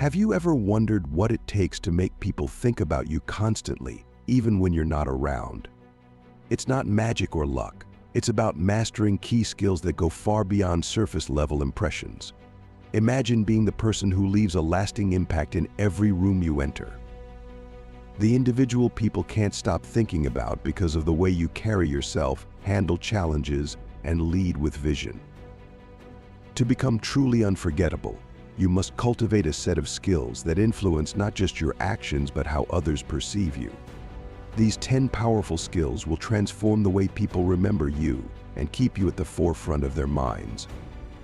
Have you ever wondered what it takes to make people think about you constantly, even when you're not around? It's not magic or luck. It's about mastering key skills that go far beyond surface-level impressions. Imagine being the person who leaves a lasting impact in every room you enter. The individual people can't stop thinking about because of the way you carry yourself, handle challenges, and lead with vision. To become truly unforgettable, you must cultivate a set of skills that influence not just your actions but how others perceive you. These 10 powerful skills will transform the way people remember you and keep you at the forefront of their minds.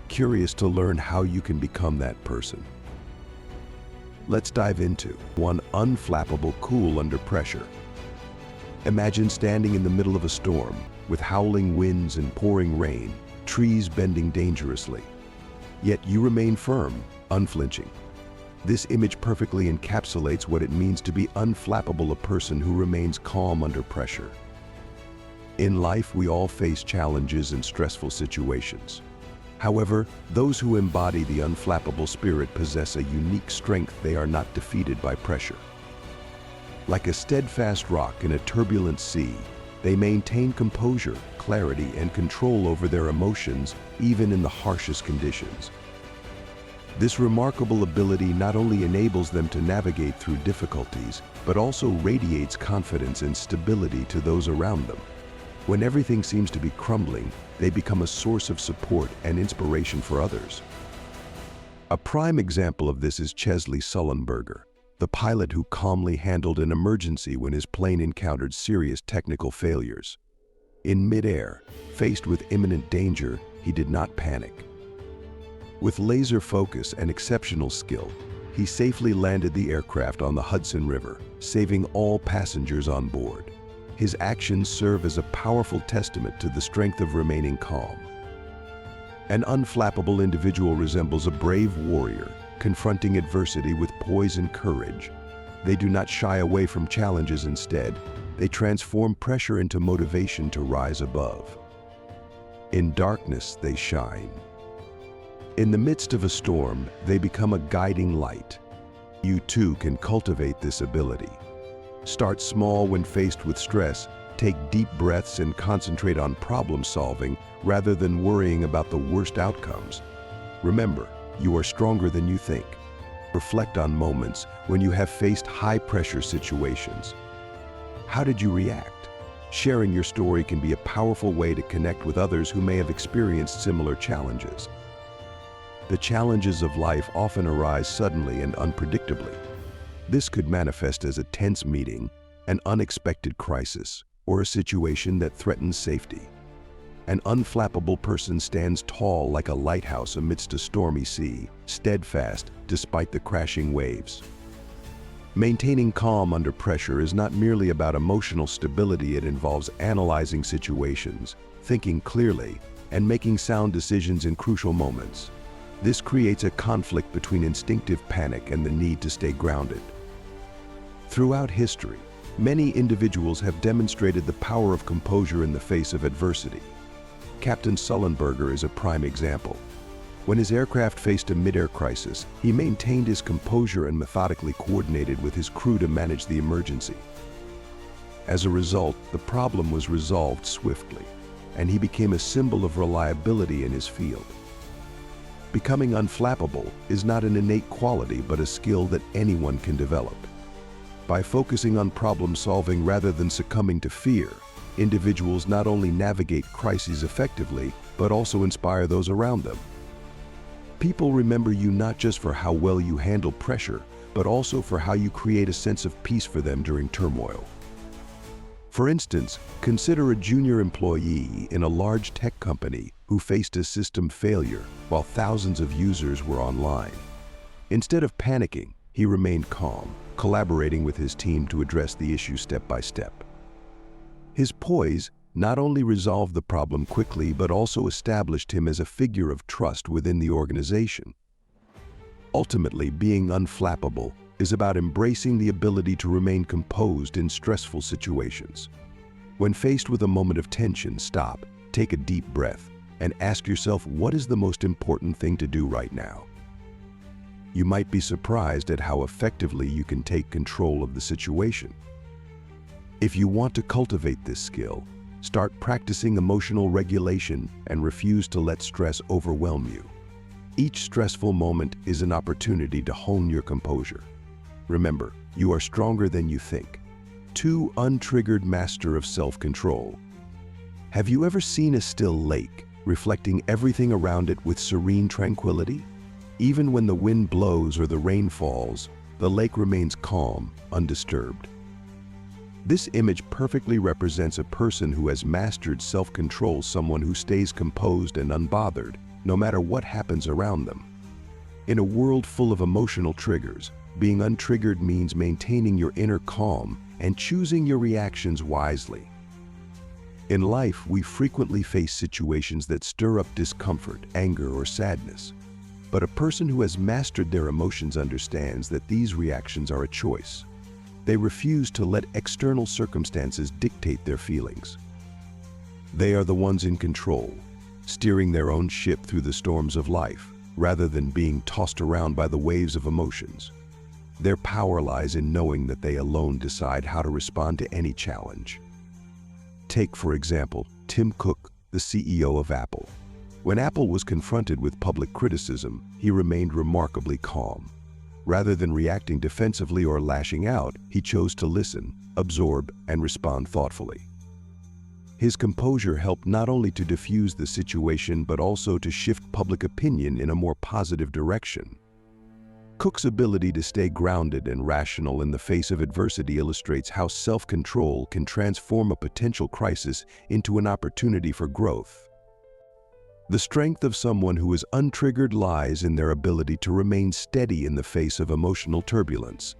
Curious to learn how you can become that person? Let's dive into 1. Unflappable, cool under pressure. Imagine standing in the middle of a storm with howling winds and pouring rain, trees bending dangerously. Yet you remain firm, unflinching. This image perfectly encapsulates what it means to be unflappable, a person who remains calm under pressure. In life, we all face challenges and stressful situations. However, those who embody the unflappable spirit possess a unique strength. They are not defeated by pressure. Like a steadfast rock in a turbulent sea, they maintain composure, clarity, and control over their emotions, even in the harshest conditions. This remarkable ability not only enables them to navigate through difficulties, but also radiates confidence and stability to those around them. When everything seems to be crumbling, they become a source of support and inspiration for others. A prime example of this is Chesley Sullenberger, the pilot who calmly handled an emergency when his plane encountered serious technical failures. In midair, faced with imminent danger, he did not panic. With laser focus and exceptional skill, he safely landed the aircraft on the Hudson River, saving all passengers on board. His actions serve as a powerful testament to the strength of remaining calm. An unflappable individual resembles a brave warrior, confronting adversity with poise and courage. They do not shy away from challenges. Instead, they transform pressure into motivation to rise above. In darkness, they shine. In the midst of a storm, they become a guiding light. You too can cultivate this ability. Start small when faced with stress. Take deep breaths and concentrate on problem solving rather than worrying about the worst outcomes. Remember, you are stronger than you think. Reflect on moments when you have faced high-pressure situations. How did you react? Sharing your story can be a powerful way to connect with others who may have experienced similar challenges. The challenges of life often arise suddenly and unpredictably. This could manifest as a tense meeting, an unexpected crisis, or a situation that threatens safety. An unflappable person stands tall like a lighthouse amidst a stormy sea, steadfast despite the crashing waves. Maintaining calm under pressure is not merely about emotional stability. It involves analyzing situations, thinking clearly, and making sound decisions in crucial moments. This creates a conflict between instinctive panic and the need to stay grounded. Throughout history, many individuals have demonstrated the power of composure in the face of adversity. Captain Sullenberger is a prime example. When his aircraft faced a mid-air crisis, he maintained his composure and methodically coordinated with his crew to manage the emergency. As a result, the problem was resolved swiftly, and he became a symbol of reliability in his field. Becoming unflappable is not an innate quality but a skill that anyone can develop. By focusing on problem solving rather than succumbing to fear, individuals not only navigate crises effectively, but also inspire those around them. People remember you not just for how well you handle pressure, but also for how you create a sense of peace for them during turmoil. For instance, consider a junior employee in a large tech company who faced a system failure while thousands of users were online. Instead of panicking, he remained calm, collaborating with his team to address the issue step by step. His poise not only resolved the problem quickly, but also established him as a figure of trust within the organization. Ultimately, being unflappable is about embracing the ability to remain composed in stressful situations. When faced with a moment of tension, stop, take a deep breath, and ask yourself, what is the most important thing to do right now? You might be surprised at how effectively you can take control of the situation. If you want to cultivate this skill, start practicing emotional regulation and refuse to let stress overwhelm you. Each stressful moment is an opportunity to hone your composure. Remember, you are stronger than you think. 2. Untriggered master of self-control. Have you ever seen a still lake, reflecting everything around it with serene tranquility? Even when the wind blows or the rain falls, the lake remains calm, undisturbed. This image perfectly represents a person who has mastered self-control, someone who stays composed and unbothered, no matter what happens around them. In a world full of emotional triggers, being untriggered means maintaining your inner calm and choosing your reactions wisely. In life, we frequently face situations that stir up discomfort, anger, or sadness. But a person who has mastered their emotions understands that these reactions are a choice. They refuse to let external circumstances dictate their feelings. They are the ones in control, steering their own ship through the storms of life, rather than being tossed around by the waves of emotions. Their power lies in knowing that they alone decide how to respond to any challenge. Take, for example, Tim Cook, the CEO of Apple. When Apple was confronted with public criticism, he remained remarkably calm. Rather than reacting defensively or lashing out, he chose to listen, absorb, and respond thoughtfully. His composure helped not only to diffuse the situation but also to shift public opinion in a more positive direction. Cook's ability to stay grounded and rational in the face of adversity illustrates how self-control can transform a potential crisis into an opportunity for growth. The strength of someone who is untriggered lies in their ability to remain steady in the face of emotional turbulence.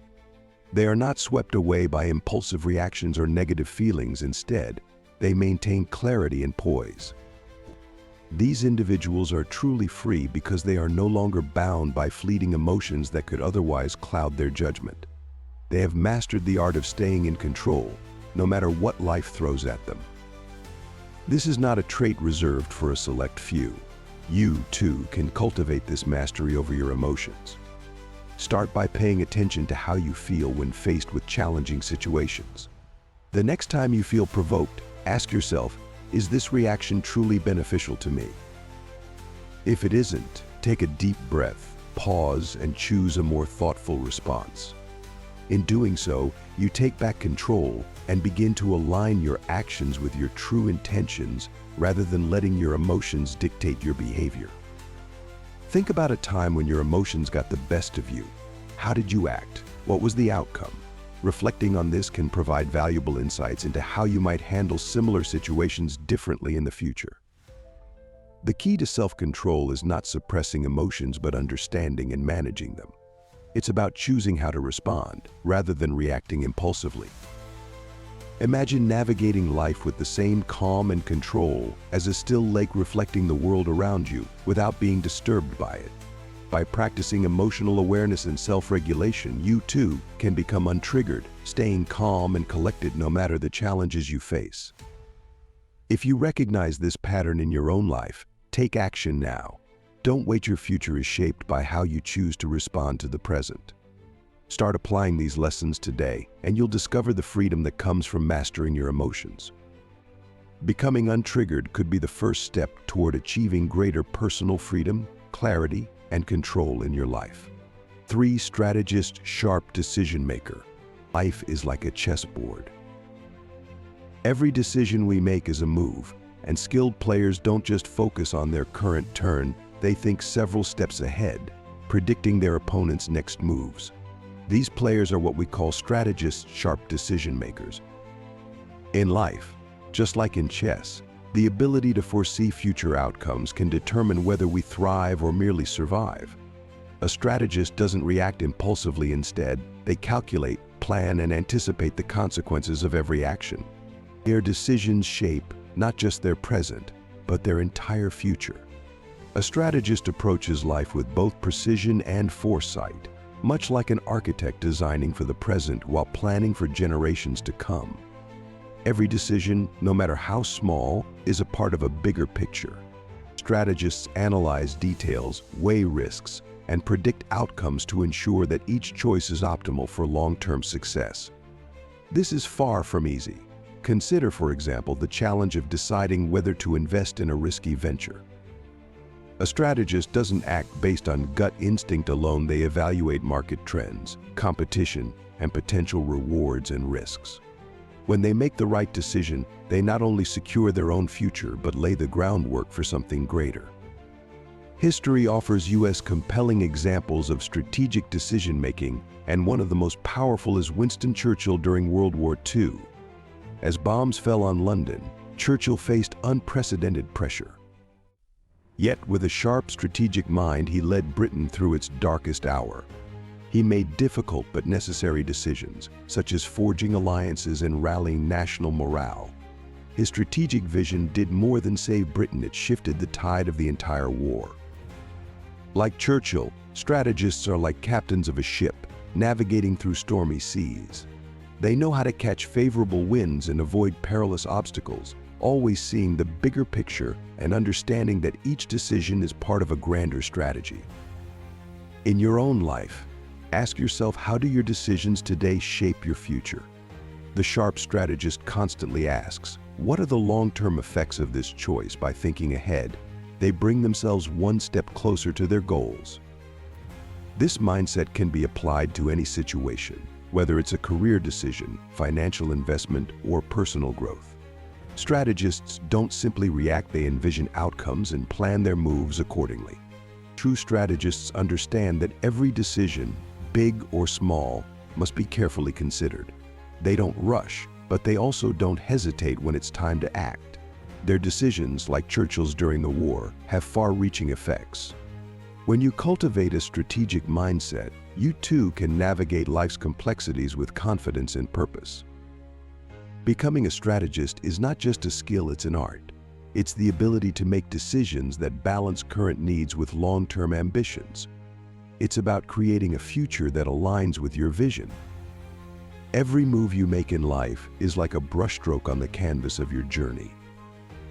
They are not swept away by impulsive reactions or negative feelings. Instead, they maintain clarity and poise. These individuals are truly free because they are no longer bound by fleeting emotions that could otherwise cloud their judgment. They have mastered the art of staying in control, no matter what life throws at them. This is not a trait reserved for a select few. You, too, can cultivate this mastery over your emotions. Start by paying attention to how you feel when faced with challenging situations. The next time you feel provoked, ask yourself, is this reaction truly beneficial to me? If it isn't, take a deep breath, pause, and choose a more thoughtful response. In doing so, you take back control and begin to align your actions with your true intentions rather than letting your emotions dictate your behavior. Think about a time when your emotions got the best of you. How did you act? What was the outcome? Reflecting on this can provide valuable insights into how you might handle similar situations differently in the future. The key to self-control is not suppressing emotions but understanding and managing them. It's about choosing how to respond, rather than reacting impulsively. Imagine navigating life with the same calm and control as a still lake reflecting the world around you without being disturbed by it. By practicing emotional awareness and self-regulation, you too can become untriggered, staying calm and collected no matter the challenges you face. If you recognize this pattern in your own life, take action now. Don't wait. Your future is shaped by how you choose to respond to the present. Start applying these lessons today, and you'll discover the freedom that comes from mastering your emotions. Becoming untriggered could be the first step toward achieving greater personal freedom, clarity, and control in your life. 3. Strategist, sharp decision maker. Life is like a chessboard. Every decision we make is a move, and skilled players don't just focus on their current turn, they think several steps ahead, predicting their opponent's next moves. These players are what we call strategists, sharp decision makers. In life, just like in chess, the ability to foresee future outcomes can determine whether we thrive or merely survive. A strategist doesn't react impulsively. Instead, they calculate, plan, and anticipate the consequences of every action. Their decisions shape not just their present, but their entire future. A strategist approaches life with both precision and foresight, much like an architect designing for the present while planning for generations to come. Every decision, no matter how small, is a part of a bigger picture. Strategists analyze details, weigh risks, and predict outcomes to ensure that each choice is optimal for long-term success. This is far from easy. Consider, for example, the challenge of deciding whether to invest in a risky venture. A strategist doesn't act based on gut instinct alone. They evaluate market trends, competition, and potential rewards and risks. When they make the right decision, they not only secure their own future but lay the groundwork for something greater. History offers us compelling examples of strategic decision-making, and one of the most powerful is Winston Churchill during World War II. As bombs fell on London, Churchill faced unprecedented pressure. Yet, with a sharp strategic mind, he led Britain through its darkest hour. He made difficult but necessary decisions, such as forging alliances and rallying national morale. His strategic vision did more than save Britain, it shifted the tide of the entire war. Like Churchill, strategists are like captains of a ship, navigating through stormy seas. They know how to catch favorable winds and avoid perilous obstacles, always seeing the bigger picture and understanding that each decision is part of a grander strategy. In your own life, ask yourself, how do your decisions today shape your future? The sharp strategist constantly asks, what are the long-term effects of this choice? By thinking ahead, they bring themselves one step closer to their goals. This mindset can be applied to any situation, whether it's a career decision, financial investment, or personal growth. Strategists don't simply react, they envision outcomes and plan their moves accordingly. True strategists understand that every decision, big or small, must be carefully considered. They don't rush, but they also don't hesitate when it's time to act. Their decisions, like Churchill's during the war, have far-reaching effects. When you cultivate a strategic mindset, you too can navigate life's complexities with confidence and purpose. Becoming a strategist is not just a skill, it's an art. It's the ability to make decisions that balance current needs with long-term ambitions. It's about creating a future that aligns with your vision. Every move you make in life is like a brushstroke on the canvas of your journey.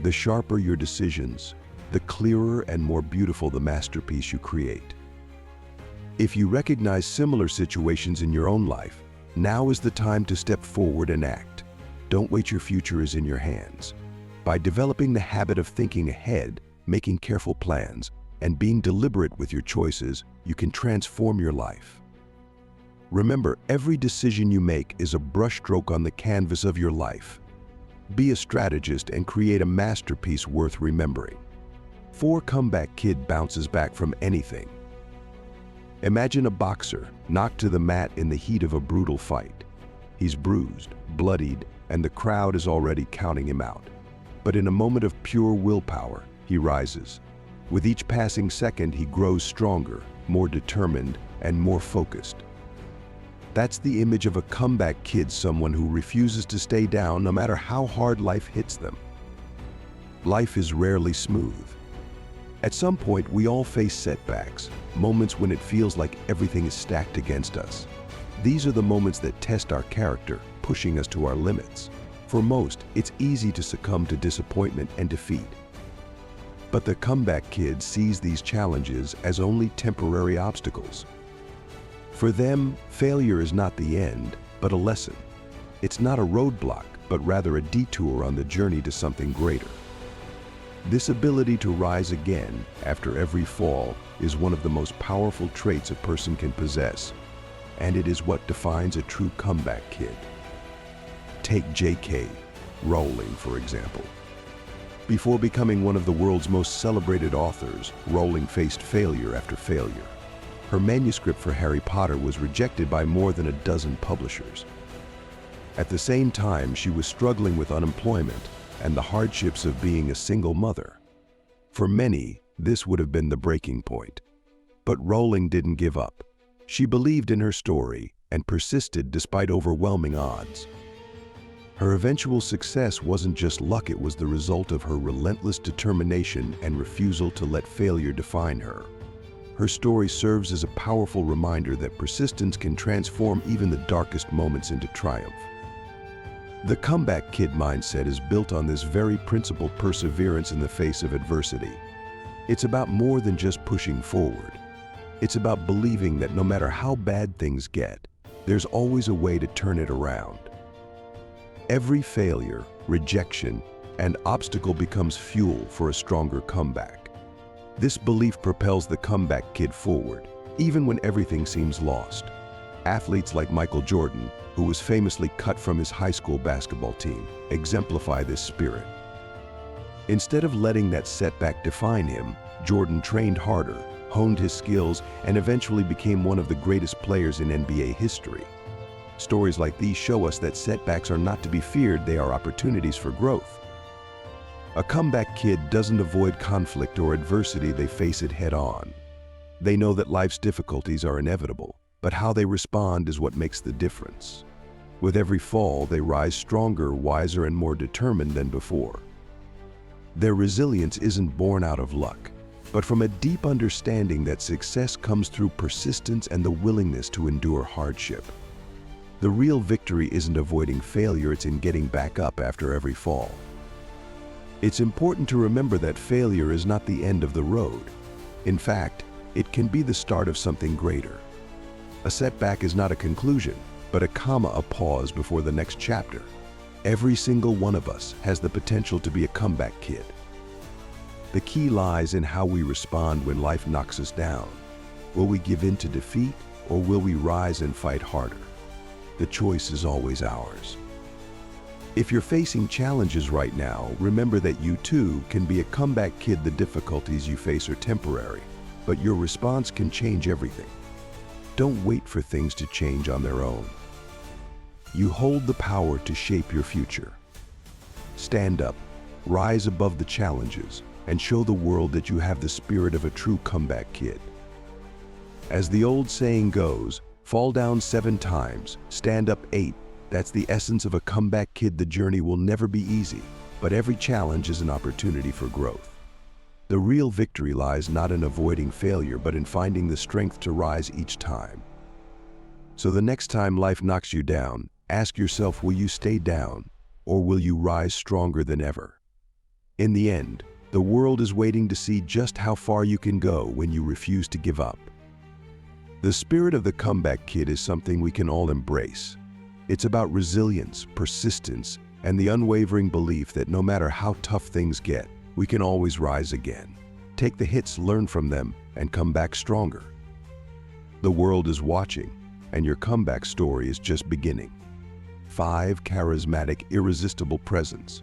The sharper your decisions, the clearer and more beautiful the masterpiece you create. If you recognize similar situations in your own life, now is the time to step forward and act. Don't wait, your future is in your hands. By developing the habit of thinking ahead, making careful plans, and being deliberate with your choices, you can transform your life. Remember, every decision you make is a brushstroke on the canvas of your life. Be a strategist and create a masterpiece worth remembering. 4 Comeback Kid bounces back from anything. Imagine a boxer knocked to the mat in the heat of a brutal fight. He's bruised, bloodied, and the crowd is already counting him out. But in a moment of pure willpower, he rises. With each passing second, he grows stronger, more determined, and more focused. That's the image of a comeback kid, someone who refuses to stay down no matter how hard life hits them. Life is rarely smooth. At some point, we all face setbacks, moments when it feels like everything is stacked against us. These are the moments that test our character, pushing us to our limits. For most, it's easy to succumb to disappointment and defeat. But the comeback kid sees these challenges as only temporary obstacles. For them, failure is not the end, but a lesson. It's not a roadblock, but rather a detour on the journey to something greater. This ability to rise again after every fall is one of the most powerful traits a person can possess, and it is what defines a true comeback kid. Take J.K. Rowling, for example. Before becoming one of the world's most celebrated authors, Rowling faced failure after failure. Her manuscript for Harry Potter was rejected by more than a dozen publishers. At the same time, she was struggling with unemployment and the hardships of being a single mother. For many, this would have been the breaking point. But Rowling didn't give up. She believed in her story and persisted despite overwhelming odds. Her eventual success wasn't just luck, it was the result of her relentless determination and refusal to let failure define her. Her story serves as a powerful reminder that persistence can transform even the darkest moments into triumph. The comeback kid mindset is built on this very principle: perseverance in the face of adversity. It's about more than just pushing forward. It's about believing that no matter how bad things get, there's always a way to turn it around. Every failure, rejection, and obstacle becomes fuel for a stronger comeback. This belief propels the comeback kid forward, even when everything seems lost. Athletes like Michael Jordan, who was famously cut from his high school basketball team, exemplify this spirit. Instead of letting that setback define him, Jordan trained harder, honed his skills, and eventually became one of the greatest players in NBA history. Stories like these show us that setbacks are not to be feared, they are opportunities for growth. A comeback kid doesn't avoid conflict or adversity, they face it head-on. They know that life's difficulties are inevitable, but how they respond is what makes the difference. With every fall, they rise stronger, wiser, and more determined than before. Their resilience isn't born out of luck, but from a deep understanding that success comes through persistence and the willingness to endure hardship. The real victory isn't avoiding failure, it's in getting back up after every fall. It's important to remember that failure is not the end of the road. In fact, it can be the start of something greater. A setback is not a conclusion, but a comma, a pause before the next chapter. Every single one of us has the potential to be a comeback kid. The key lies in how we respond when life knocks us down. Will we give in to defeat, or will we rise and fight harder? The choice is always ours. If you're facing challenges right now, remember that you too can be a comeback kid. The difficulties you face are temporary, but your response can change everything. Don't wait for things to change on their own. You hold the power to shape your future. Stand up, rise above the challenges, and show the world that you have the spirit of a true comeback kid. As the old saying goes, fall down 7 times, stand up 8. That's the essence of a comeback kid. The journey will never be easy, but every challenge is an opportunity for growth. The real victory lies not in avoiding failure, but in finding the strength to rise each time. So the next time life knocks you down, ask yourself, will you stay down, or will you rise stronger than ever? In the end, the world is waiting to see just how far you can go when you refuse to give up. The spirit of the comeback kid is something we can all embrace. It's about resilience, persistence, and the unwavering belief that no matter how tough things get, we can always rise again. Take the hits, learn from them, and come back stronger. The world is watching, and your comeback story is just beginning. 5 charismatic, irresistible presence.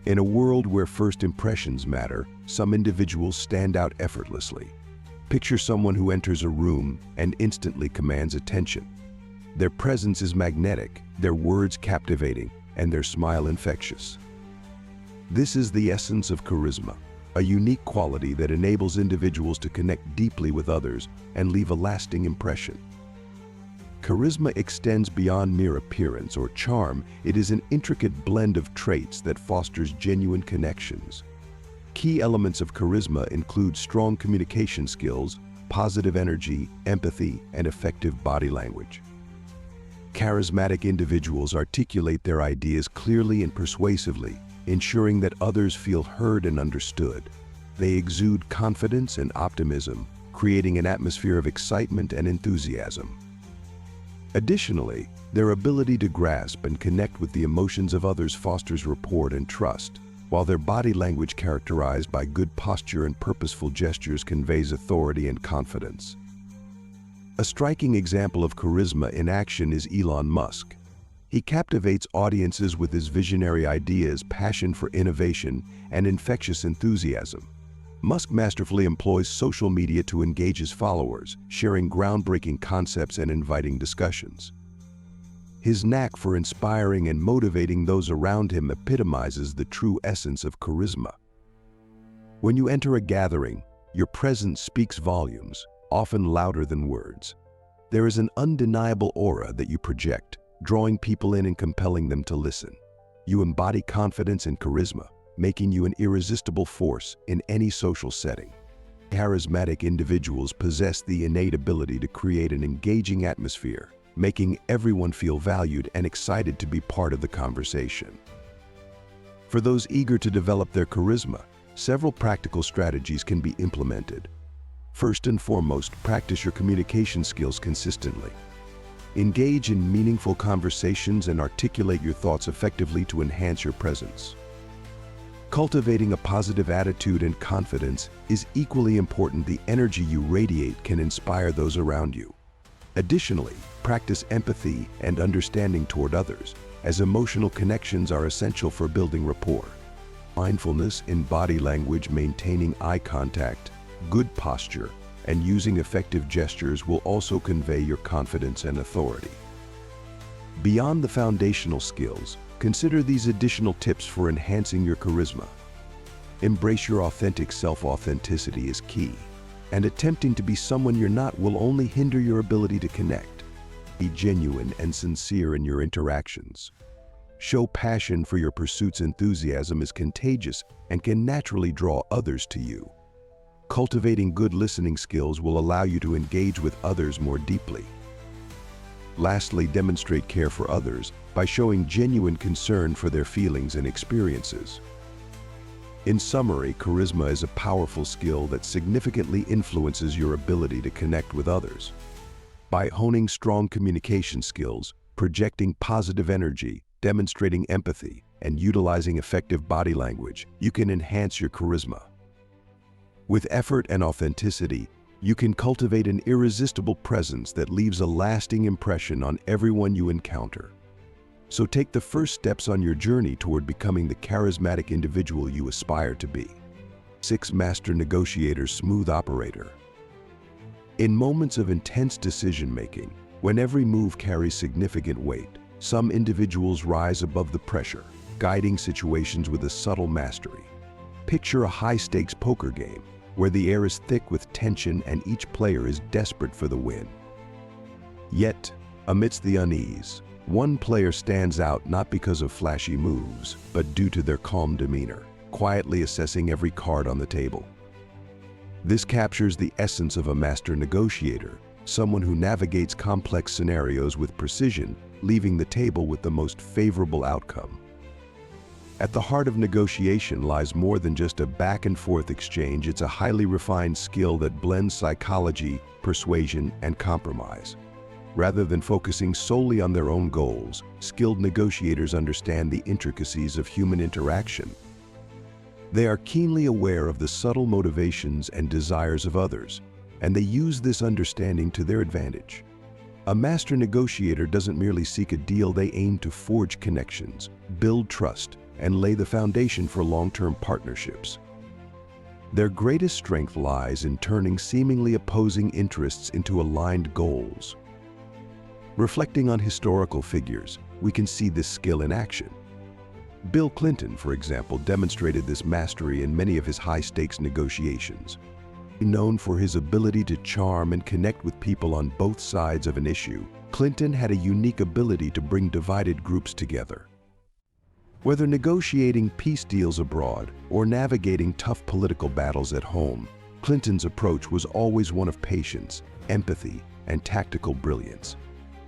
In a world where first impressions matter, some individuals stand out effortlessly. Picture someone who enters a room and instantly commands attention. Their presence is magnetic, their words captivating, and their smile infectious. This is the essence of charisma, a unique quality that enables individuals to connect deeply with others and leave a lasting impression. Charisma extends beyond mere appearance or charm. It is an intricate blend of traits that fosters genuine connections. Key elements of charisma include strong communication skills, positive energy, empathy, and effective body language. Charismatic individuals articulate their ideas clearly and persuasively, ensuring that others feel heard and understood. They exude confidence and optimism, creating an atmosphere of excitement and enthusiasm. Additionally, their ability to grasp and connect with the emotions of others fosters rapport and trust, while their body language, characterized by good posture and purposeful gestures, conveys authority and confidence. A striking example of charisma in action is Elon Musk. He captivates audiences with his visionary ideas, passion for innovation, and infectious enthusiasm. Musk masterfully employs social media to engage his followers, sharing groundbreaking concepts and inviting discussions. His knack for inspiring and motivating those around him epitomizes the true essence of charisma. When you enter a gathering, your presence speaks volumes, often louder than words. There is an undeniable aura that you project, drawing people in and compelling them to listen. You embody confidence and charisma, making you an irresistible force in any social setting. Charismatic individuals possess the innate ability to create an engaging atmosphere, making everyone feel valued and excited to be part of the conversation. For those eager to develop their charisma, several practical strategies can be implemented. First and foremost, practice your communication skills consistently. Engage in meaningful conversations and articulate your thoughts effectively to enhance your presence. Cultivating a positive attitude and confidence is equally important. The energy you radiate can inspire those around you. Additionally, practice empathy and understanding toward others, as emotional connections are essential for building rapport. Mindfulness in body language, maintaining eye contact, good posture, and using effective gestures will also convey your confidence and authority. Beyond the foundational skills, consider these additional tips for enhancing your charisma. Embrace your authentic self. Authenticity is key, and attempting to be someone you're not will only hinder your ability to connect. Be genuine and sincere in your interactions. Show passion for your pursuits. Enthusiasm is contagious and can naturally draw others to you. Cultivating good listening skills will allow you to engage with others more deeply. Lastly, demonstrate care for others by showing genuine concern for their feelings and experiences. In summary, charisma is a powerful skill that significantly influences your ability to connect with others. By honing strong communication skills, projecting positive energy, demonstrating empathy, and utilizing effective body language, you can enhance your charisma. With effort and authenticity, you can cultivate an irresistible presence that leaves a lasting impression on everyone you encounter. So take the first steps on your journey toward becoming the charismatic individual you aspire to be. 6. Master Negotiator. Smooth operator. In moments of intense decision-making, when every move carries significant weight, some individuals rise above the pressure, guiding situations with a subtle mastery. Picture a high-stakes poker game, where the air is thick with tension and each player is desperate for the win. Yet, amidst the unease, one player stands out not because of flashy moves, but due to their calm demeanor, quietly assessing every card on the table. This captures the essence of a master negotiator, someone who navigates complex scenarios with precision, leaving the table with the most favorable outcome. At the heart of negotiation lies more than just a back-and-forth exchange. It's a highly refined skill that blends psychology, persuasion, and compromise. Rather than focusing solely on their own goals, skilled negotiators understand the intricacies of human interaction. They are keenly aware of the subtle motivations and desires of others, and they use this understanding to their advantage. A master negotiator doesn't merely seek a deal. They aim to forge connections, build trust, and lay the foundation for long-term partnerships. Their greatest strength lies in turning seemingly opposing interests into aligned goals. Reflecting on historical figures, we can see this skill in action. Bill Clinton, for example, demonstrated this mastery in many of his high-stakes negotiations. Known for his ability to charm and connect with people on both sides of an issue, Clinton had a unique ability to bring divided groups together. Whether negotiating peace deals abroad or navigating tough political battles at home, Clinton's approach was always one of patience, empathy, and tactical brilliance.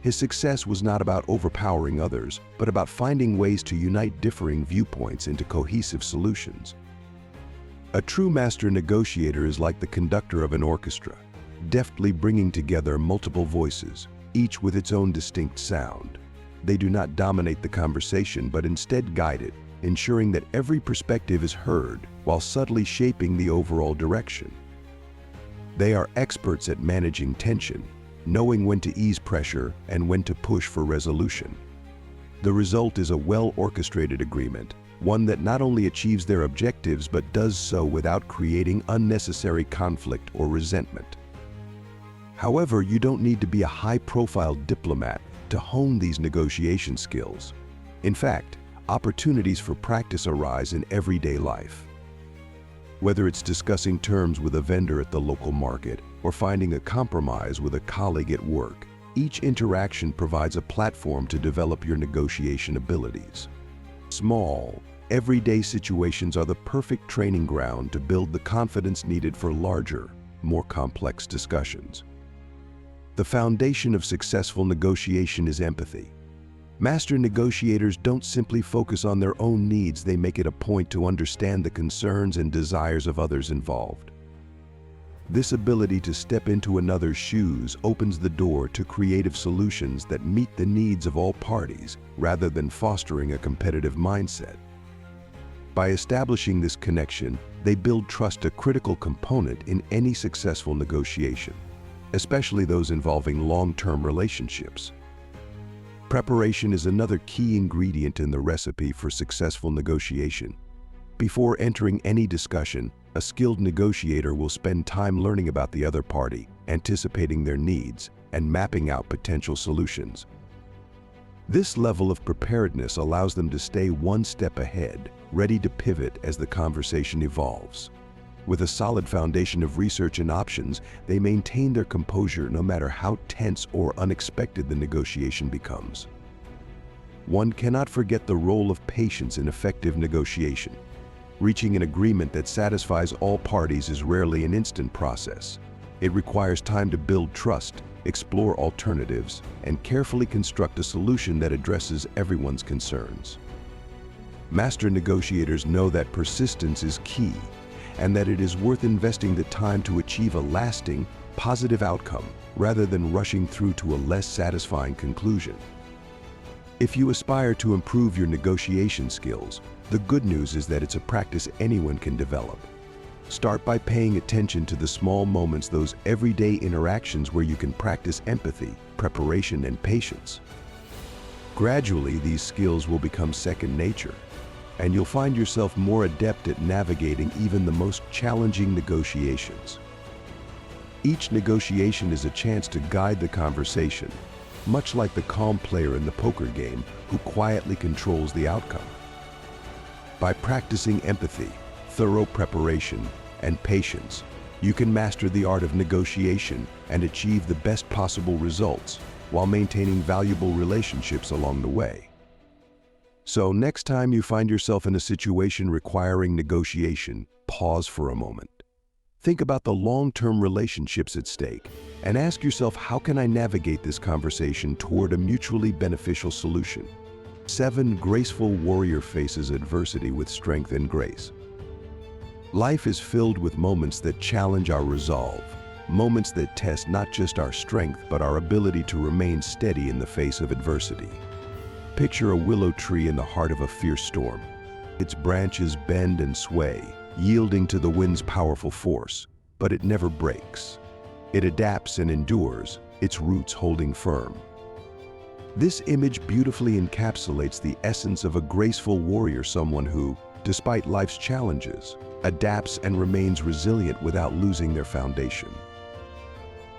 His success was not about overpowering others, but about finding ways to unite differing viewpoints into cohesive solutions. A true master negotiator is like the conductor of an orchestra, deftly bringing together multiple voices, each with its own distinct sound. They do not dominate the conversation, but instead guide it, ensuring that every perspective is heard while subtly shaping the overall direction. They are experts at managing tension, knowing when to ease pressure and when to push for resolution. The result is a well-orchestrated agreement, one that not only achieves their objectives but does so without creating unnecessary conflict or resentment. However, you don't need to be a high-profile diplomat to hone these negotiation skills. In fact, opportunities for practice arise in everyday life. Whether it's discussing terms with a vendor at the local market or finding a compromise with a colleague at work, each interaction provides a platform to develop your negotiation abilities. Small, everyday situations are the perfect training ground to build the confidence needed for larger, more complex discussions. The foundation of successful negotiation is empathy. Master negotiators don't simply focus on their own needs, they make it a point to understand the concerns and desires of others involved. This ability to step into another's shoes opens the door to creative solutions that meet the needs of all parties rather than fostering a competitive mindset. By establishing this connection, they build trust, a critical component in any successful negotiation, especially those involving long-term relationships. Preparation is another key ingredient in the recipe for successful negotiation. Before entering any discussion, a skilled negotiator will spend time learning about the other party, anticipating their needs, and mapping out potential solutions. This level of preparedness allows them to stay one step ahead, ready to pivot as the conversation evolves. With a solid foundation of research and options, they maintain their composure no matter how tense or unexpected the negotiation becomes. One cannot forget the role of patience in effective negotiation. Reaching an agreement that satisfies all parties is rarely an instant process. It requires time to build trust, explore alternatives, and carefully construct a solution that addresses everyone's concerns. Master negotiators know that persistence is key, and that it is worth investing the time to achieve a lasting, positive outcome rather than rushing through to a less satisfying conclusion. If you aspire to improve your negotiation skills, the good news is that it's a practice anyone can develop. Start by paying attention to the small moments, those everyday interactions where you can practice empathy, preparation, and patience. Gradually, these skills will become second nature, and you'll find yourself more adept at navigating even the most challenging negotiations. Each negotiation is a chance to guide the conversation, much like the calm player in the poker game who quietly controls the outcome. By practicing empathy, thorough preparation, and patience, you can master the art of negotiation and achieve the best possible results while maintaining valuable relationships along the way. So next time you find yourself in a situation requiring negotiation, pause for a moment. Think about the long-term relationships at stake and ask yourself, how can I navigate this conversation toward a mutually beneficial solution? 7. Graceful Warrior faces adversity with strength and grace. Life is filled with moments that challenge our resolve, moments that test not just our strength but our ability to remain steady in the face of adversity. Picture a willow tree in the heart of a fierce storm. Its branches bend and sway, yielding to the wind's powerful force, but it never breaks. It adapts and endures, its roots holding firm. This image beautifully encapsulates the essence of a graceful warrior, someone who, despite life's challenges, adapts and remains resilient without losing their foundation.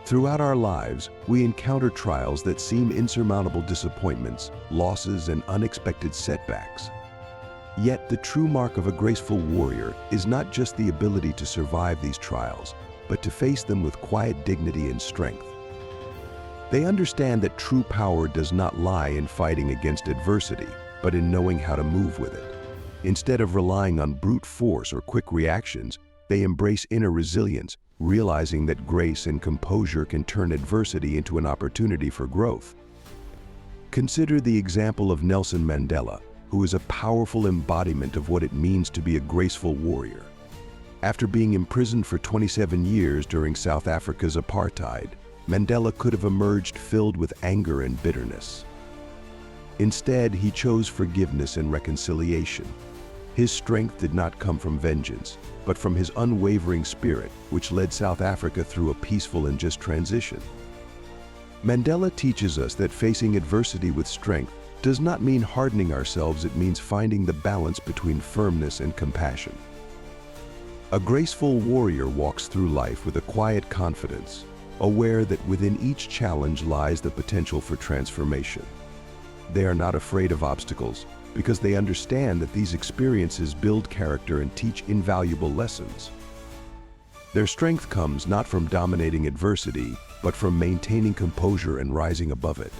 Throughout our lives, we encounter trials that seem insurmountable: disappointments, losses, and unexpected setbacks. Yet the true mark of a graceful warrior is not just the ability to survive these trials, but to face them with quiet dignity and strength. They understand that true power does not lie in fighting against adversity, but in knowing how to move with it. Instead of relying on brute force or quick reactions, they embrace inner resilience, realizing that grace and composure can turn adversity into an opportunity for growth. Consider the example of Nelson Mandela, who is a powerful embodiment of what it means to be a graceful warrior. After being imprisoned for 27 years during South Africa's apartheid, Mandela could have emerged filled with anger and bitterness. Instead, he chose forgiveness and reconciliation. His strength did not come from vengeance, but from his unwavering spirit, which led South Africa through a peaceful and just transition. Mandela teaches us that facing adversity with strength does not mean hardening ourselves, it means finding the balance between firmness and compassion. A graceful warrior walks through life with a quiet confidence, aware that within each challenge lies the potential for transformation. They are not afraid of obstacles because they understand that these experiences build character and teach invaluable lessons. Their strength comes not from dominating adversity, but from maintaining composure and rising above it.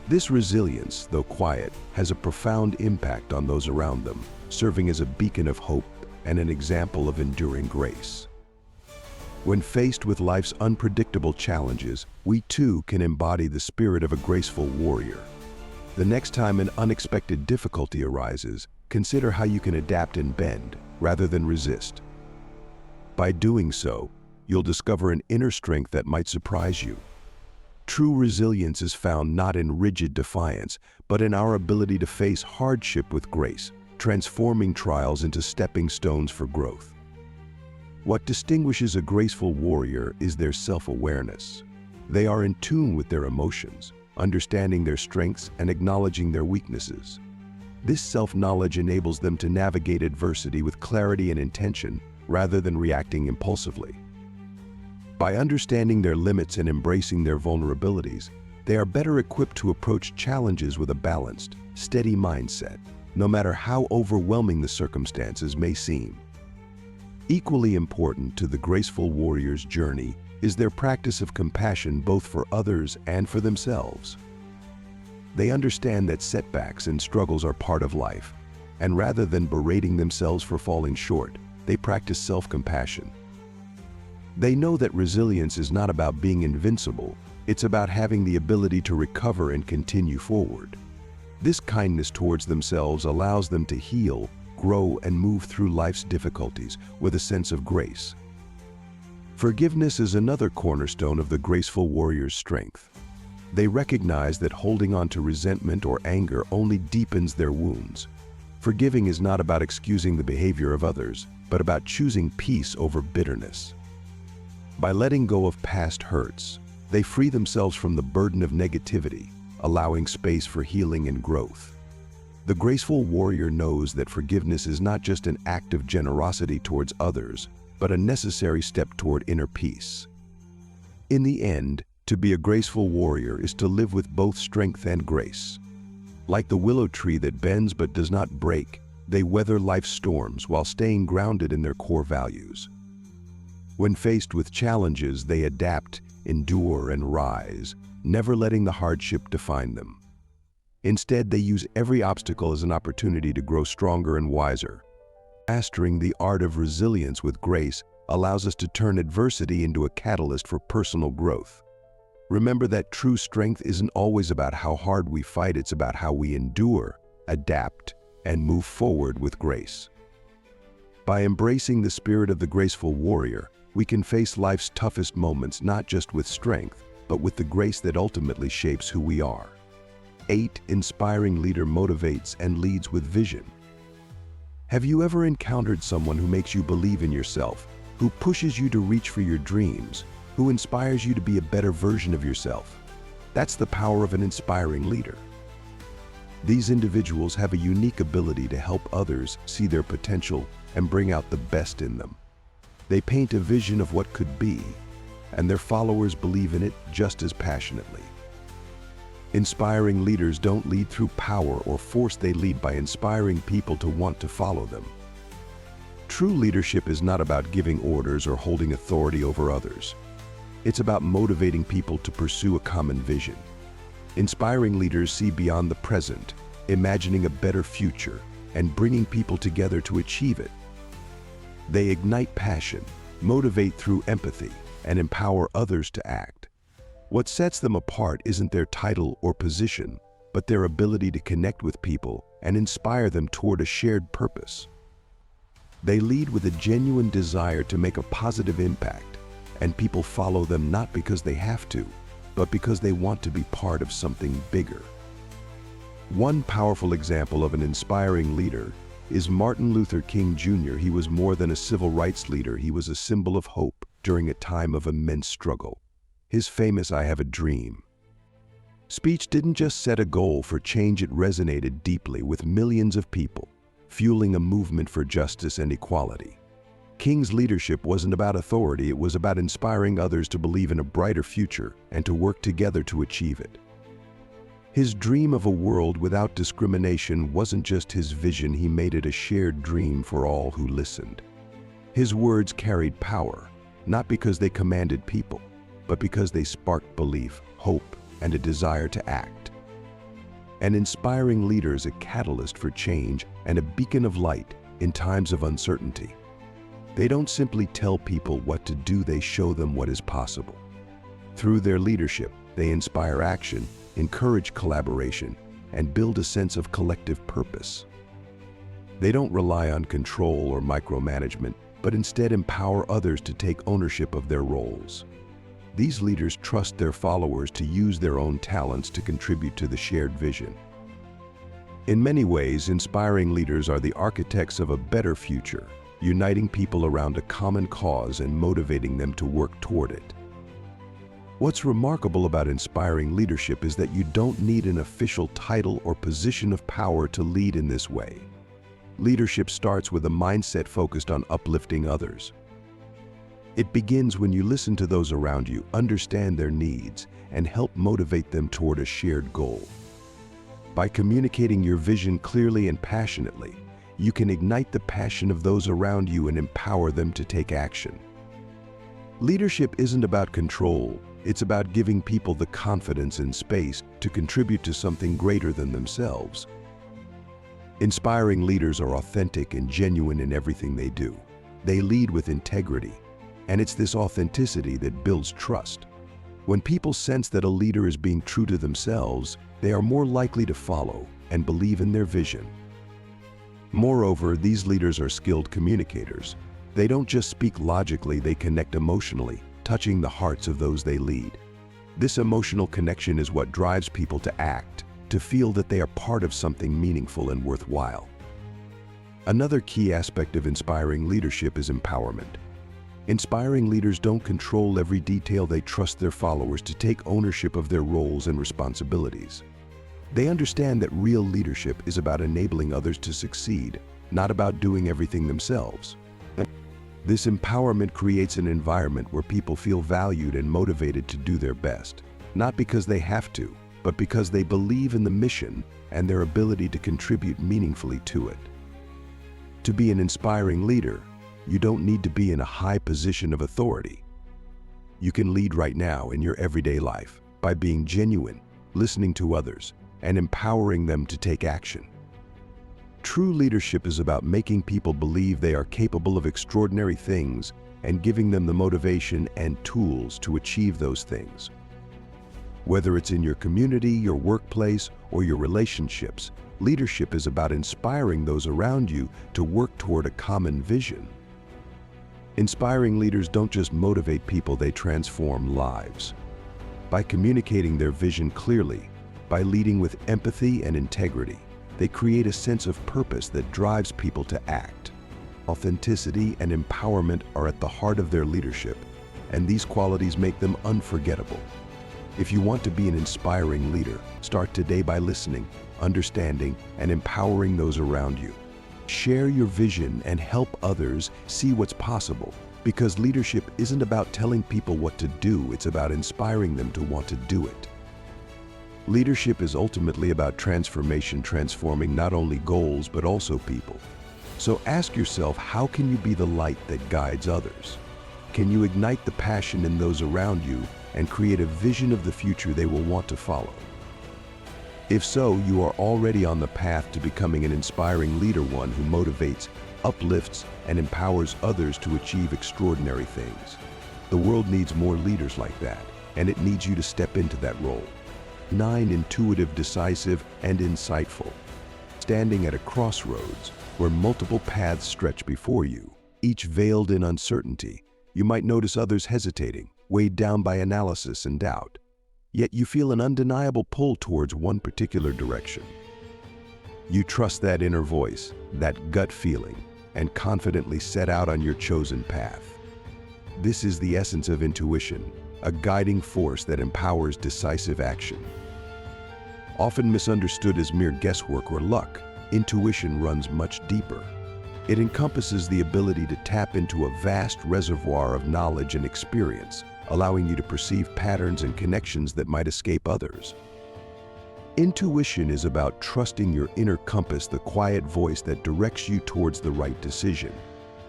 This resilience, though quiet, has a profound impact on those around them, serving as a beacon of hope and an example of enduring grace. When faced with life's unpredictable challenges, we too can embody the spirit of a graceful warrior. The next time an unexpected difficulty arises, consider how you can adapt and bend rather than resist. By doing so, you'll discover an inner strength that might surprise you. True resilience is found not in rigid defiance, but in our ability to face hardship with grace, transforming trials into stepping stones for growth. What distinguishes a graceful warrior is their self-awareness. They are in tune with their emotions, understanding their strengths and acknowledging their weaknesses. This self-knowledge enables them to navigate adversity with clarity and intention rather than reacting impulsively. By understanding their limits and embracing their vulnerabilities, they are better equipped to approach challenges with a balanced, steady mindset, no matter how overwhelming the circumstances may seem. Equally important to the graceful warrior's journey is their practice of compassion both for others and for themselves. They understand that setbacks and struggles are part of life, and rather than berating themselves for falling short, they practice self-compassion. They know that resilience is not about being invincible, it's about having the ability to recover and continue forward. This kindness towards themselves allows them to heal, grow, and move through life's difficulties with a sense of grace. Forgiveness is another cornerstone of the graceful warrior's strength. They recognize that holding on to resentment or anger only deepens their wounds. Forgiving is not about excusing the behavior of others, but about choosing peace over bitterness. By letting go of past hurts, they free themselves from the burden of negativity, allowing space for healing and growth. The graceful warrior knows that forgiveness is not just an act of generosity towards others, but a necessary step toward inner peace. In the end, to be a graceful warrior is to live with both strength and grace. Like the willow tree that bends but does not break, they weather life's storms while staying grounded in their core values. When faced with challenges, they adapt, endure, and rise, never letting the hardship define them. Instead, they use every obstacle as an opportunity to grow stronger and wiser. Mastering the art of resilience with grace allows us to turn adversity into a catalyst for personal growth. Remember that true strength isn't always about how hard we fight, it's about how we endure, adapt, and move forward with grace. By embracing the spirit of the graceful warrior, we can face life's toughest moments not just with strength, but with the grace that ultimately shapes who we are. 8. Inspiring leader motivates and leads with vision. Have you ever encountered someone who makes you believe in yourself, who pushes you to reach for your dreams, who inspires you to be a better version of yourself? That's the power of an inspiring leader. These individuals have a unique ability to help others see their potential and bring out the best in them. They paint a vision of what could be, and their followers believe in it just as passionately. Inspiring leaders don't lead through power or force, they lead by inspiring people to want to follow them. True leadership is not about giving orders or holding authority over others. It's about motivating people to pursue a common vision. Inspiring leaders see beyond the present, imagining a better future, and bringing people together to achieve it. They ignite passion, motivate through empathy, and empower others to act. What sets them apart isn't their title or position, but their ability to connect with people and inspire them toward a shared purpose. They lead with a genuine desire to make a positive impact, and people follow them not because they have to, but because they want to be part of something bigger. One powerful example of an inspiring leader is Martin Luther King Jr. He was more than a civil rights leader, he was a symbol of hope during a time of immense struggle. His famous "I Have a Dream" speech didn't just set a goal for change, it resonated deeply with millions of people, fueling a movement for justice and equality. King's leadership wasn't about authority, it was about inspiring others to believe in a brighter future and to work together to achieve it. His dream of a world without discrimination wasn't just his vision, he made it a shared dream for all who listened. His words carried power, not because they commanded people, but because they sparked belief, hope, and a desire to act. An inspiring leader is a catalyst for change and a beacon of light in times of uncertainty. They don't simply tell people what to do, they show them what is possible. Through their leadership, they inspire action, encourage collaboration, and build a sense of collective purpose. They don't rely on control or micromanagement, but instead empower others to take ownership of their roles. These leaders trust their followers to use their own talents to contribute to the shared vision. In many ways, inspiring leaders are the architects of a better future, uniting people around a common cause and motivating them to work toward it. What's remarkable about inspiring leadership is that you don't need an official title or position of power to lead in this way. Leadership starts with a mindset focused on uplifting others. It begins when you listen to those around you, understand their needs, and help motivate them toward a shared goal. By communicating your vision clearly and passionately, you can ignite the passion of those around you and empower them to take action. Leadership isn't about control, it's about giving people the confidence and space to contribute to something greater than themselves. Inspiring leaders are authentic and genuine in everything they do. They lead with integrity, and it's this authenticity that builds trust. When people sense that a leader is being true to themselves, they are more likely to follow and believe in their vision. Moreover, these leaders are skilled communicators. They don't just speak logically, they connect emotionally, touching the hearts of those they lead. This emotional connection is what drives people to act, to feel that they are part of something meaningful and worthwhile. Another key aspect of inspiring leadership is empowerment. Inspiring leaders don't control every detail, they trust their followers to take ownership of their roles and responsibilities. They understand that real leadership is about enabling others to succeed, not about doing everything themselves. This empowerment creates an environment where people feel valued and motivated to do their best, not because they have to, but because they believe in the mission and their ability to contribute meaningfully to it. To be an inspiring leader, you don't need to be in a high position of authority. You can lead right now in your everyday life by being genuine, listening to others, and empowering them to take action. True leadership is about making people believe they are capable of extraordinary things and giving them the motivation and tools to achieve those things. Whether it's in your community, your workplace, or your relationships, leadership is about inspiring those around you to work toward a common vision. Inspiring leaders don't just motivate people, they transform lives. By communicating their vision clearly, by leading with empathy and integrity, they create a sense of purpose that drives people to act. Authenticity and empowerment are at the heart of their leadership, and these qualities make them unforgettable. If you want to be an inspiring leader, start today by listening, understanding, and empowering those around you. Share your vision and help others see what's possible, because leadership isn't about telling people what to do, it's about inspiring them to want to do it. Leadership is ultimately about transformation, transforming not only goals but also people. So ask yourself, how can you be the light that guides others? Can you ignite the passion in those around you and create a vision of the future they will want to follow? If so, you are already on the path to becoming an inspiring leader, one who motivates, uplifts, and empowers others to achieve extraordinary things. The world needs more leaders like that, and it needs you to step into that role. 9. Intuitive, decisive, and insightful. Standing at a crossroads where multiple paths stretch before you, each veiled in uncertainty, you might notice others hesitating, weighed down by analysis and doubt. Yet you feel an undeniable pull towards one particular direction. You trust that inner voice, that gut feeling, and confidently set out on your chosen path. This is the essence of intuition, a guiding force that empowers decisive action. Often misunderstood as mere guesswork or luck, intuition runs much deeper. It encompasses the ability to tap into a vast reservoir of knowledge and experience, allowing you to perceive patterns and connections that might escape others. Intuition is about trusting your inner compass, the quiet voice that directs you towards the right decision,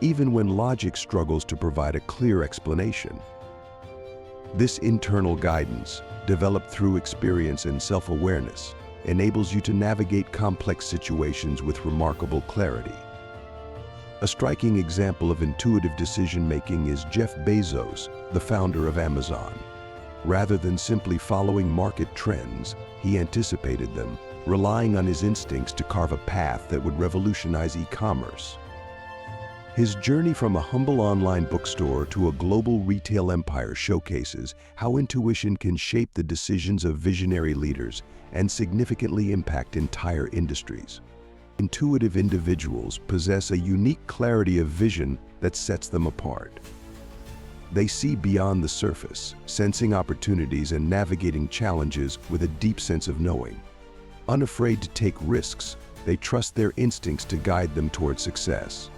even when logic struggles to provide a clear explanation. This internal guidance, developed through experience and self-awareness, enables you to navigate complex situations with remarkable clarity. A striking example of intuitive decision-making is Jeff Bezos, the founder of Amazon. Rather than simply following market trends, he anticipated them, relying on his instincts to carve a path that would revolutionize e-commerce. His journey from a humble online bookstore to a global retail empire showcases how intuition can shape the decisions of visionary leaders and significantly impact entire industries. Intuitive individuals possess a unique clarity of vision that sets them apart. They see beyond the surface, sensing opportunities and navigating challenges with a deep sense of knowing. Unafraid to take risks, they trust their instincts to guide them toward success.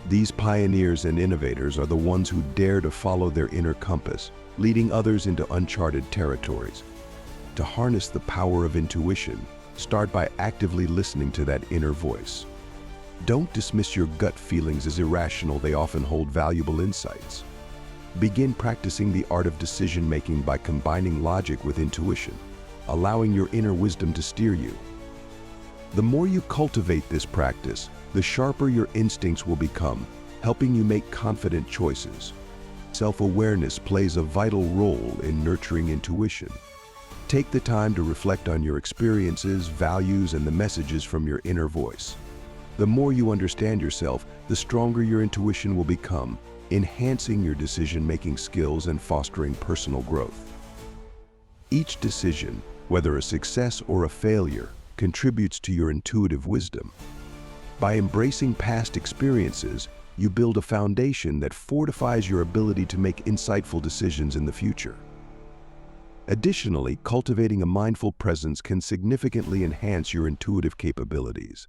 These pioneers and innovators are the ones who dare to follow their inner compass, leading others into uncharted territories. To harness the power of intuition, start by actively listening to that inner voice. Don't dismiss your gut feelings as irrational; they often hold valuable insights. Begin practicing the art of decision-making by combining logic with intuition, allowing your inner wisdom to steer you. The more you cultivate this practice, the sharper your instincts will become, helping you make confident choices. Self-awareness plays a vital role in nurturing intuition. Take the time to reflect on your experiences, values, and the messages from your inner voice. The more you understand yourself, the stronger your intuition will become, enhancing your decision-making skills and fostering personal growth. Each decision, whether a success or a failure, contributes to your intuitive wisdom. By embracing past experiences, you build a foundation that fortifies your ability to make insightful decisions in the future. Additionally, cultivating a mindful presence can significantly enhance your intuitive capabilities.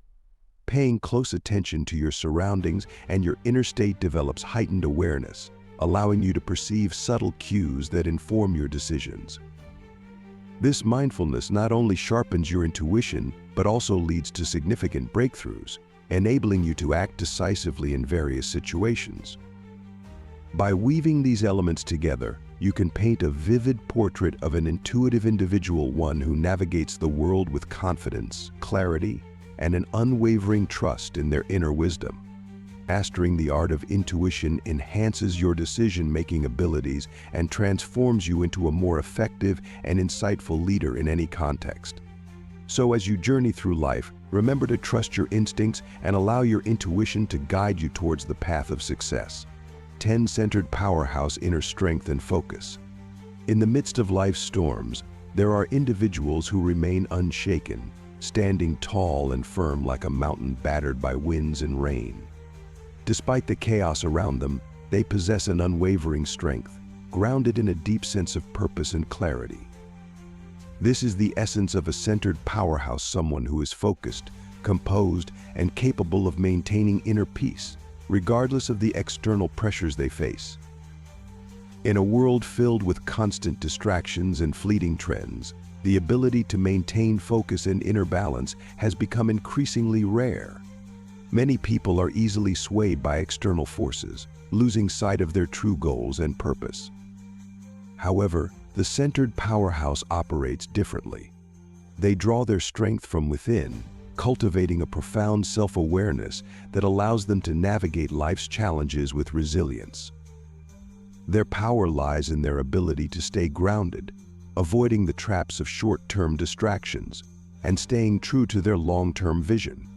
Paying close attention to your surroundings and your inner state develops heightened awareness, allowing you to perceive subtle cues that inform your decisions. This mindfulness not only sharpens your intuition, but also leads to significant breakthroughs, enabling you to act decisively in various situations. By weaving these elements together, you can paint a vivid portrait of an intuitive individual, one who navigates the world with confidence, clarity, and an unwavering trust in their inner wisdom. Mastering the art of intuition enhances your decision-making abilities and transforms you into a more effective and insightful leader in any context. So as you journey through life, remember to trust your instincts and allow your intuition to guide you towards the path of success. 10-centered powerhouse inner strength and focus. In the midst of life's storms, there are individuals who remain unshaken, standing tall and firm like a mountain battered by winds and rain. Despite the chaos around them, they possess an unwavering strength, grounded in a deep sense of purpose and clarity. This is the essence of a centered powerhouse, someone who is focused, composed, and capable of maintaining inner peace, regardless of the external pressures they face. In a world filled with constant distractions and fleeting trends, the ability to maintain focus and inner balance has become increasingly rare. Many people are easily swayed by external forces, losing sight of their true goals and purpose. However, the centered powerhouse operates differently. They draw their strength from within, cultivating a profound self-awareness that allows them to navigate life's challenges with resilience. Their power lies in their ability to stay grounded, avoiding the traps of short-term distractions, and staying true to their long-term vision.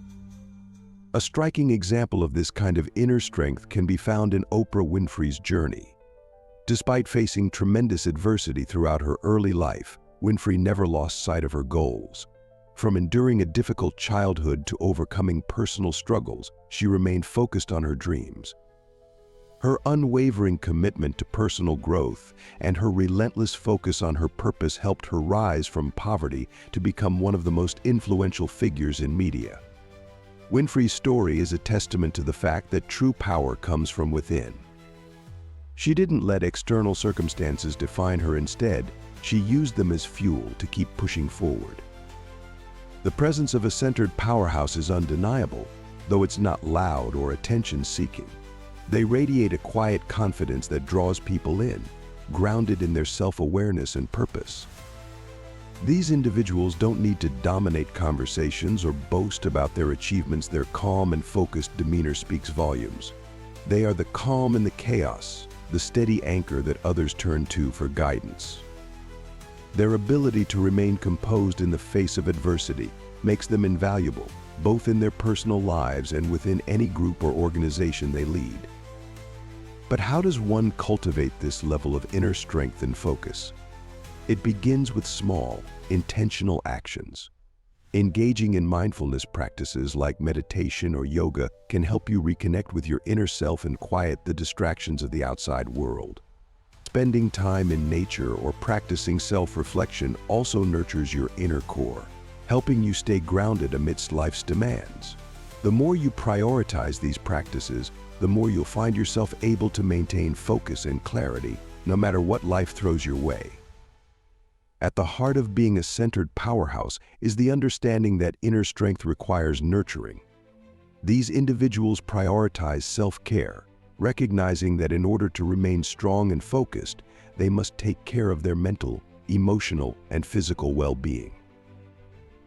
A striking example of this kind of inner strength can be found in Oprah Winfrey's journey. Despite facing tremendous adversity throughout her early life, Winfrey never lost sight of her goals. From enduring a difficult childhood to overcoming personal struggles, she remained focused on her dreams. Her unwavering commitment to personal growth and her relentless focus on her purpose helped her rise from poverty to become one of the most influential figures in media. Winfrey's story is a testament to the fact that true power comes from within. She didn't let external circumstances define her. Instead, she used them as fuel to keep pushing forward. The presence of a centered powerhouse is undeniable, though it's not loud or attention-seeking. They radiate a quiet confidence that draws people in, grounded in their self-awareness and purpose. These individuals don't need to dominate conversations or boast about their achievements. Their calm and focused demeanor speaks volumes. They are the calm in the chaos, the steady anchor that others turn to for guidance. Their ability to remain composed in the face of adversity, makes them invaluable, both in their personal lives and within any group or organization they lead. But how does one cultivate this level of inner strength and focus? It begins with small, intentional actions. Engaging in mindfulness practices like meditation or yoga can help you reconnect with your inner self and quiet the distractions of the outside world. Spending time in nature or practicing self-reflection also nurtures your inner core, helping you stay grounded amidst life's demands. The more you prioritize these practices, the more you'll find yourself able to maintain focus and clarity, no matter what life throws your way. At the heart of being a centered powerhouse is the understanding that inner strength requires nurturing. These individuals prioritize self-care, recognizing that in order to remain strong and focused, they must take care of their mental, emotional, and physical well-being.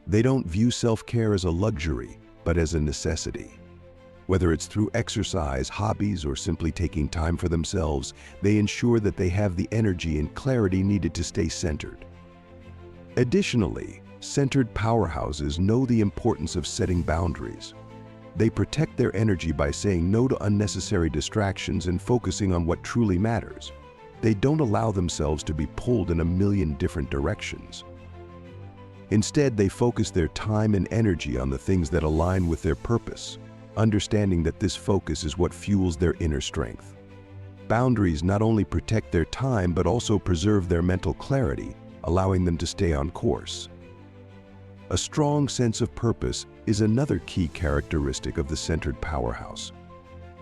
They don't view self-care as a luxury, but as a necessity. Whether it's through exercise, hobbies, or simply taking time for themselves, they ensure that they have the energy and clarity needed to stay centered. Additionally, centered powerhouses know the importance of setting boundaries. They protect their energy by saying no to unnecessary distractions and focusing on what truly matters. They don't allow themselves to be pulled in a million different directions. Instead, they focus their time and energy on the things that align with their purpose, understanding that this focus is what fuels their inner strength. Boundaries not only protect their time but also preserve their mental clarity, allowing them to stay on course. A strong sense of purpose is another key characteristic of the centered powerhouse.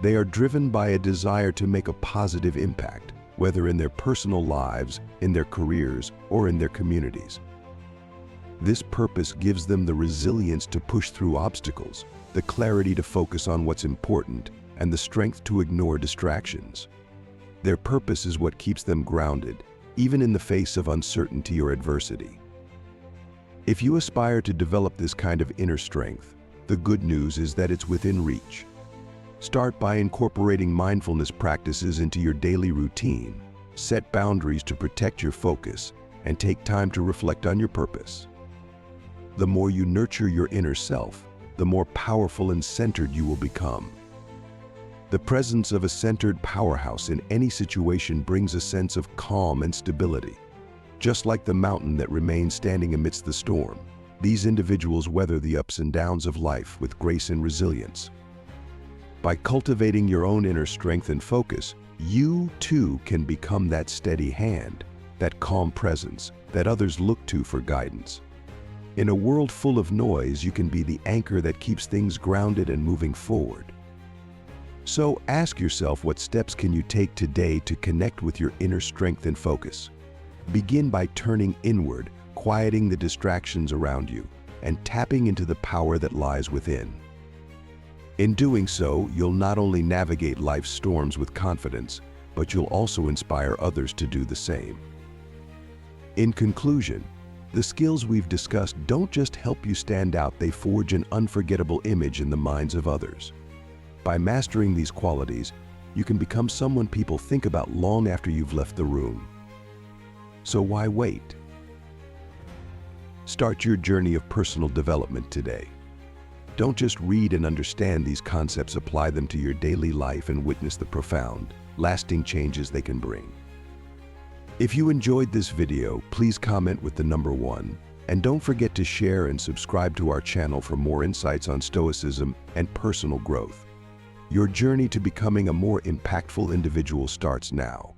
They are driven by a desire to make a positive impact, whether in their personal lives, in their careers, or in their communities. This purpose gives them the resilience to push through obstacles, the clarity to focus on what's important, and the strength to ignore distractions. Their purpose is what keeps them grounded, even in the face of uncertainty or adversity. If you aspire to develop this kind of inner strength, the good news is that it's within reach. Start by incorporating mindfulness practices into your daily routine, set boundaries to protect your focus, and take time to reflect on your purpose. The more you nurture your inner self, the more powerful and centered you will become. The presence of a centered powerhouse in any situation brings a sense of calm and stability. Just like the mountain that remains standing amidst the storm, these individuals weather the ups and downs of life with grace and resilience. By cultivating your own inner strength and focus, you too can become that steady hand, that calm presence that others look to for guidance. In a world full of noise, you can be the anchor that keeps things grounded and moving forward. So ask yourself, what steps can you take today to connect with your inner strength and focus? Begin by turning inward, quieting the distractions around you, and tapping into the power that lies within. In doing so, you'll not only navigate life's storms with confidence, but you'll also inspire others to do the same. In conclusion, the skills we've discussed don't just help you stand out, they forge an unforgettable image in the minds of others. By mastering these qualities, you can become someone people think about long after you've left the room. So why wait? Start your journey of personal development today. Don't just read and understand these concepts, apply them to your daily life and witness the profound, lasting changes they can bring. If you enjoyed this video, please comment with the number 1, and don't forget to share and subscribe to our channel for more insights on Stoicism and personal growth. Your journey to becoming a more impactful individual starts now.